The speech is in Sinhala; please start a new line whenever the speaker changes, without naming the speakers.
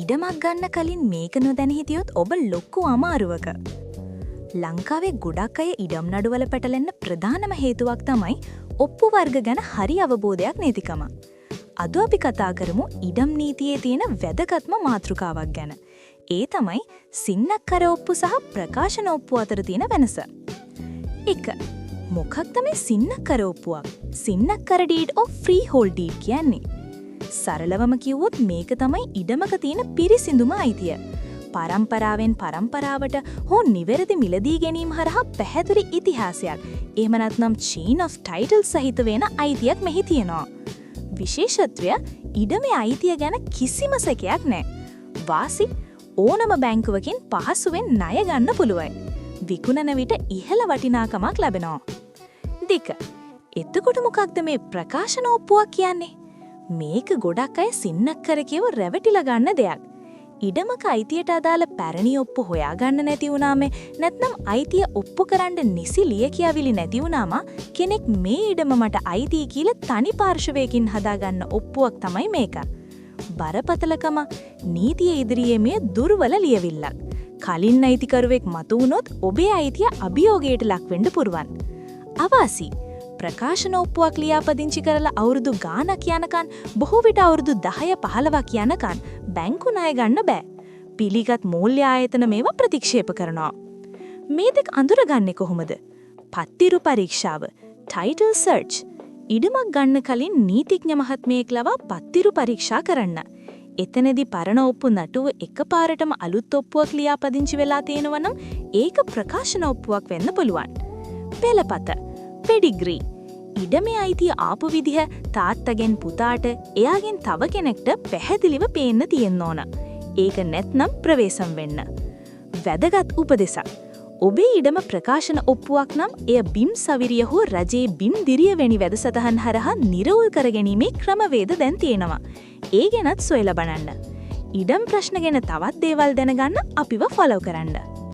ඉඩමක් ගන්න කලින් මේක නොදැන හිටියොත් ඔබ ලොකු අමාරුවක. ලංකාවේ ගොඩක් අය ඉඩම් නඩුවල පැටලෙන්න ප්‍රධානම හේතුවක් තමයි ඔප්පු වර්ග ගැන හරි අවබෝධයක් නැතිකම. අද අපි කතා කරමු ඉඩම් නීතියේ තියෙන වැදගත්ම මාතෘකාවක් ගැන. ඒ තමයි සින්නක්කර ඔප්පු සහ ප්‍රකාශන ඔප්පු අතර තියෙන වෙනස. 1. මොකක්ද මේ සින්නක්කර ඔප්පුවක්? සින්නක්කර deed of freehold deed කියන්නේ. සරලවම කිව්වොත් මේක තමයි ඉඩමක තියෙන පිරිසිදුම අයිතිය. පරම්පරාවෙන් පරම්පරාවට හෝ නිවැරදි මිලදී ගැනීම හරහා පැහැදිලි ඉතිහාසයක්, එහෙම නැත්නම් chain of title සහිත වෙන අයිතියක් මෙහි තියෙනවා. විශේෂත්වය ඉඩමේ අයිතිය ගැන කිසිම සැකයක් නැහැ. වාසි ඕනම බැංකුවකින් පහසුවෙන් ණය ගන්න පුළුවන්. විකුණන විට ඉහළ වටිනාකමක් ලැබෙනවා. 2. එතකොට මොකක්ද මේ ප්‍රකාශන ඔප්පුවක් කියන්නේ? මේක ගොඩක් අය සින්නක්කර කියව රැවටිලා ගන්න දෙයක්. ඉඩමක අයිතියට අදාළ පැරණි ඔප්පු හොයාගන්න නැති වුණාම නැත්නම් අයිතිය ඔප්පු කරන්න නිසි ලියකියවිලි නැති වුණාම කෙනෙක් මේ ඉඩම මට අයිතියි කියලා තනි පාර්ශවයකින් හදාගන්න ඔප්පුවක් තමයි මේක. බරපතලකම නීතිය ඉදිරියේ මේ දුර්වල ලියවිල්ලක්. කලින් අයිතිකරුවෙක් මතු වුණොත් ඔබේ අයිතිය අභියෝගයට ලක් වෙන්න පුරුවන්. අවාසි ප්‍රකාශන ඔප්පුවක් ලියාපදිංචි කරලා අවුරුදු ගාණක් යනකන්, බොහෝ විට අවුරුදු 10-15ක් යනකන් බැංකු ණය ගන්න බෑ. පිළිගත් මූල්‍ය ආයතන මේවා ප්‍රතික්ෂේප කරනවා. මේ දෙක අඳුරගන්නේ කොහොමද? පත්තිරු පරීක්ෂාව, title search. ඉඩමක් ගන්න කලින් නීතිඥ මහත්මයෙක් ලවා පත්තිරු පරීක්ෂා කරන්න. එතනදී පරණ ඔප්පු නටුව එකපාරටම අලුත් ඔප්පුවක් ලියාපදිංචි වෙලා තියෙනවා නම් ඒක ප්‍රකාශන ඔප්පුවක් වෙන්න පුළුවන්. පෙළපත, පෙඩිග්‍රී. ඉඩමේ අයිතිය ආපු විදිහ තාත්තගෙන් පුතාට, එයාගෙන් තව කෙනෙක්ට පැහැදිලිව පේන්න තියෙන්න ඕන. ඒක නැත්නම් ප්‍රවේශම් වෙන්න. වැදගත් උපදෙසක්. ඔබේ ඉඩම ප්‍රකාශන ඔප්පුවක් නම් එය බිම් සවිරිය හෝ රජයේ බිම් දිරිය වැනි වැඩසටහන් හරහා නිරවුල් කරගැනීමේ ක්‍රමවේද දැන් තියෙනවා. ඒ ගැනත් සොයලා බලන්න. ඉඩම් ප්‍රශ්න ගැන තවත් දේවල් දැනගන්න අපිව ෆලෝ කරන්න.